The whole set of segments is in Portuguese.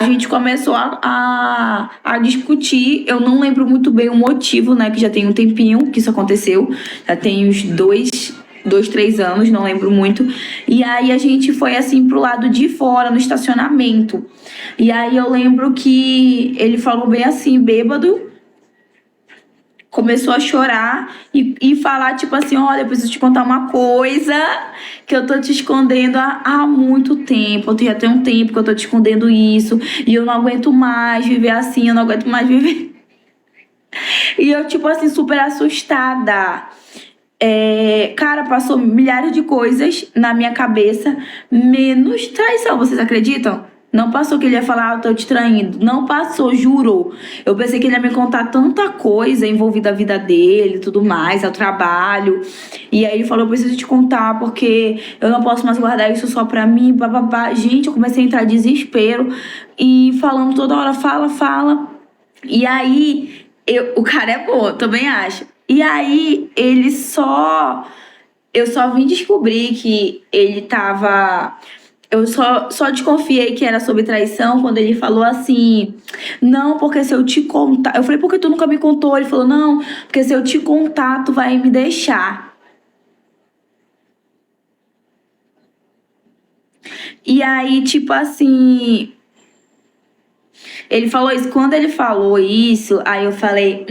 A gente começou a discutir. Eu não lembro muito bem o motivo, né? Que já tem um tempinho que isso aconteceu. Já tem uns 3 anos, não lembro muito. E aí a gente foi assim pro lado de fora, no estacionamento. E aí eu lembro que ele falou bem assim, bêbado, começou a chorar e falar, tipo assim, olha, eu preciso te contar uma coisa que eu tô te escondendo há muito tempo. Já tem um tempo que eu tô te escondendo isso. E eu não aguento mais viver assim, eu não aguento mais viver. E eu, tipo assim, super assustada. Cara, passou milhares de coisas na minha cabeça, menos traição, vocês acreditam? Não passou que ele ia falar, eu tô te traindo. Não passou, juro. Eu pensei que ele ia me contar tanta coisa envolvida a vida dele, tudo mais, ao trabalho. E aí ele falou, eu preciso te contar, porque eu não posso mais guardar isso só pra mim, bababá. Gente, eu comecei a entrar em desespero. E falando toda hora, fala. E aí, o cara é bom, eu também acho. E aí, eu só vim descobrir que ele tava. Eu só desconfiei que era sobre traição quando ele falou assim: não, porque se eu te contar. Eu falei, por que tu nunca me contou? Ele falou, não, porque se eu te contar, tu vai me deixar. E aí, tipo assim. Ele falou isso. Quando ele falou isso, aí eu falei,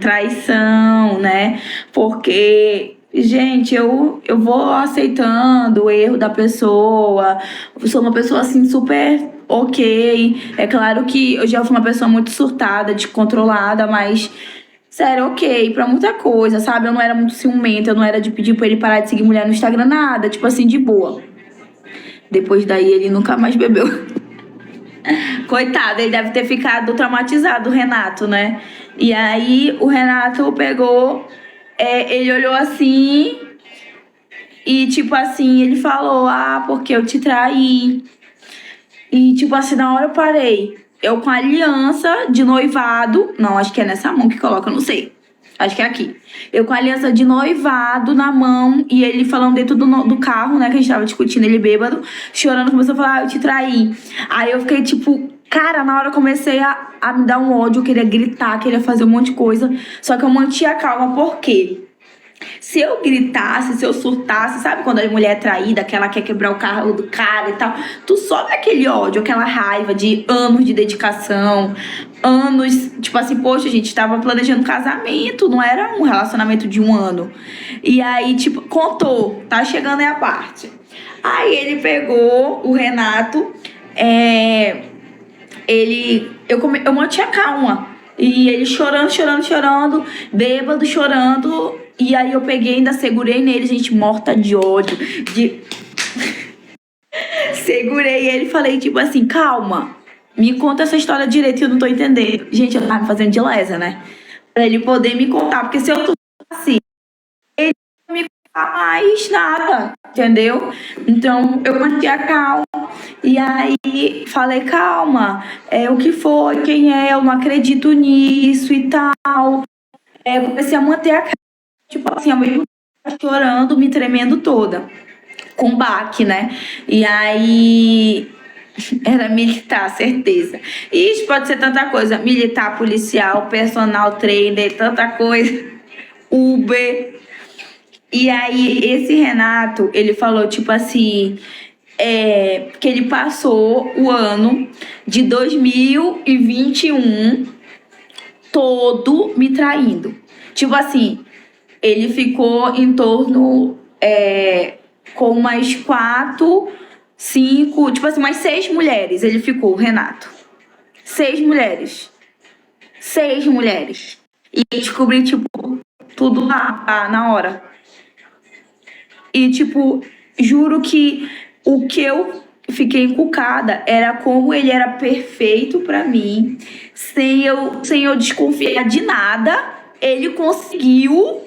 traição, né? Porque, gente, eu vou aceitando o erro da pessoa. Eu sou uma pessoa, assim, super ok. É claro que eu já fui uma pessoa muito surtada, descontrolada, mas... Sério, ok, pra muita coisa, sabe? Eu não era muito ciumenta, eu não era de pedir pra ele parar de seguir mulher no Instagram, nada. Tipo assim, de boa. Depois daí, ele nunca mais bebeu. Coitado, ele deve ter ficado traumatizado, o Renato, né? E aí o Renato pegou, ele olhou assim e tipo assim, ele falou, porque eu te traí. E tipo assim, na hora eu parei. Eu com a aliança de noivado, não, acho que é nessa mão que coloca, não sei. Acho que é aqui. Eu com a aliança de noivado na mão e ele falando dentro do carro, né? Que a gente tava discutindo, ele bêbado, chorando, começou a falar, eu te traí. Aí eu fiquei tipo, cara, na hora eu comecei a me dar um ódio, eu queria gritar, queria fazer um monte de coisa. Só que eu mantinha a calma, por quê? Se eu gritasse, se eu surtasse, sabe quando a mulher é traída, que ela quer quebrar o carro do cara e tal, tu sobe aquele ódio, aquela raiva de anos de dedicação, anos, tipo assim, poxa, a gente tava planejando casamento, não era um relacionamento de 1 ano. E aí, tipo, contou, tá chegando aí a parte. Aí ele pegou o Renato, eu mantinha calma. E ele chorando, bêbado, chorando. E aí eu peguei, ainda segurei nele, gente, morta de ódio. Segurei ele e falei, tipo assim, calma, me conta essa história direito que eu não tô entendendo. Gente, eu tava me fazendo de lesa, né? Pra ele poder me contar, porque se eu tô assim, ele não me contar mais nada, entendeu? Então eu mantive a calma. E aí falei, calma, o que foi, quem é, eu não acredito nisso e tal. Eu comecei a manter a calma, tipo assim, ao mesmo tempo chorando, me tremendo toda, com baque, né? E aí era militar, certeza. Isso pode ser tanta coisa, militar, policial, personal trainer, tanta coisa, Uber. E aí esse Renato, ele falou tipo assim, que ele passou o ano de 2021 todo me traindo. Tipo assim, ele ficou em torno com umas 4, 5, tipo assim, umas 6 mulheres. Ele ficou, o Renato. 6 mulheres. 6 mulheres. E eu descobri, tipo, tudo lá, na hora. E, tipo, juro que o que eu fiquei encucada era como ele era perfeito pra mim, sem eu desconfiar de nada. Ele conseguiu,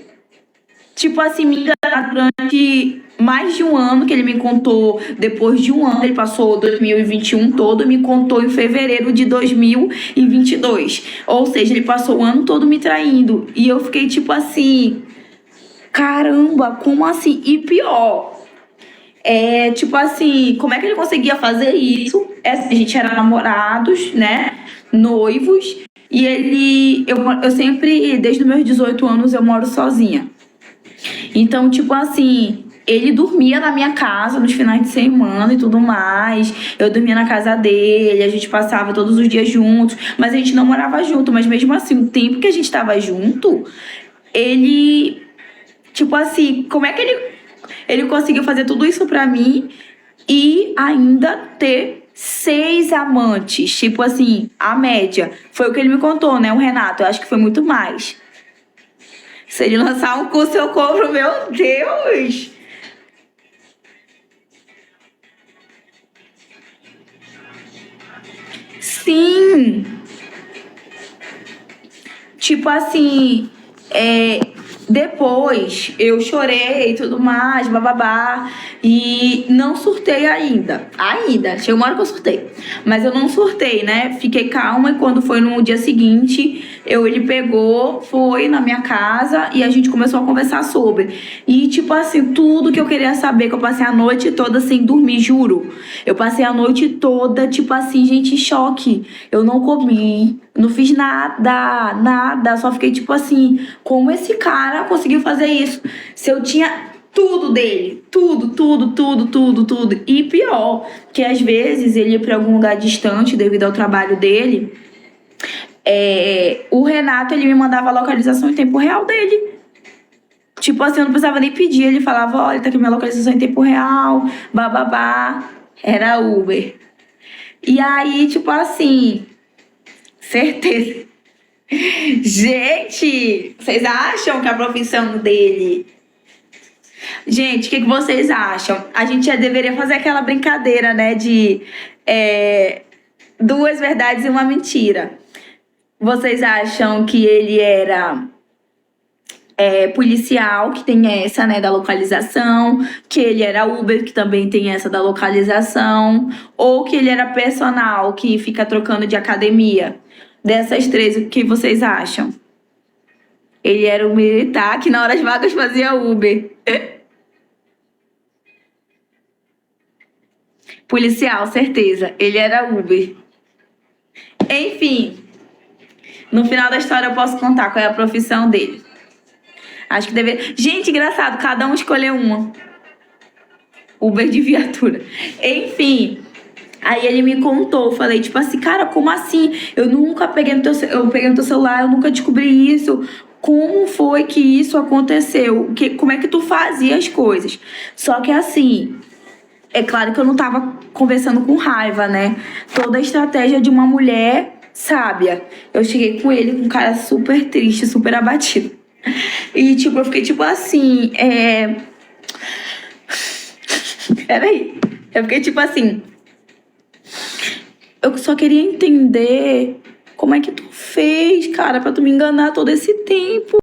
tipo assim, me enganar durante mais de 1 ano, que ele me contou depois de 1 ano. Ele passou 2021 todo, me contou em fevereiro de 2022. Ou seja, ele passou o ano todo me traindo. E eu fiquei tipo assim, caramba, como assim? E pior, tipo assim, como é que ele conseguia fazer isso a gente era namorados, né? Noivos. E eu sempre, desde os meus 18 anos, eu moro sozinha. Então, tipo assim, ele dormia na minha casa nos finais de semana e tudo mais. Eu dormia na casa dele, a gente passava todos os dias juntos, mas a gente não morava junto. Mas mesmo assim, o tempo que a gente tava junto, ele, tipo assim, como é que ele conseguiu fazer tudo isso pra mim e ainda ter 6 amantes? Tipo assim, a média. Foi o que ele me contou, né, o Renato? Eu acho que foi muito mais. Se ele lançar um curso, eu compro, meu Deus! Sim! Tipo assim, depois eu chorei e tudo mais, bababá, e não surtei ainda. Ainda, chegou uma hora que eu surtei. Mas eu não surtei, né? Fiquei calma e quando foi no dia seguinte, ele pegou, foi na minha casa e a gente começou a conversar sobre. E tipo assim, tudo que eu queria saber, que eu passei a noite toda sem dormir, juro. Eu passei a noite toda, tipo assim, gente, em choque. Eu não comi, não fiz nada, nada. Só fiquei tipo assim, como esse cara conseguiu fazer isso? Se eu tinha tudo dele, tudo, tudo, tudo, tudo, tudo. E pior, que às vezes ele ia pra algum lugar distante devido ao trabalho dele. O Renato, ele me mandava a localização em tempo real dele. Tipo assim, eu não precisava nem pedir. Ele falava, olha, tá aqui minha localização em tempo real, bababá. Era Uber. E aí, tipo assim, certeza. Gente, vocês acham que a profissão dele... Gente, o que vocês acham? A gente já deveria fazer aquela brincadeira, né? De duas verdades e uma mentira. Vocês acham que ele era policial, que tem essa, né, da localização, que ele era Uber, que também tem essa da localização, ou que ele era personal, que fica trocando de academia? Dessas três, o que vocês acham? Ele era um militar que na horas vagas fazia Uber. Policial, certeza. Ele era Uber. Enfim, no final da história eu posso contar qual é a profissão dele. Acho que deveria... Gente, engraçado, cada um escolheu uma. Uber de viatura. Enfim, aí ele me contou, eu falei, tipo assim, cara, como assim? Eu nunca peguei no teu, eu peguei no teu celular, eu nunca descobri isso. Como foi que isso aconteceu? Como é que tu fazia as coisas? Só que assim, é claro que eu não tava conversando com raiva, né? Toda a estratégia de uma mulher sábia. Eu cheguei com ele com um cara super triste, super abatido. E tipo, eu fiquei tipo assim, Peraí. Eu fiquei tipo assim, eu só queria entender como é que tu fez, cara, pra tu me enganar todo esse tempo.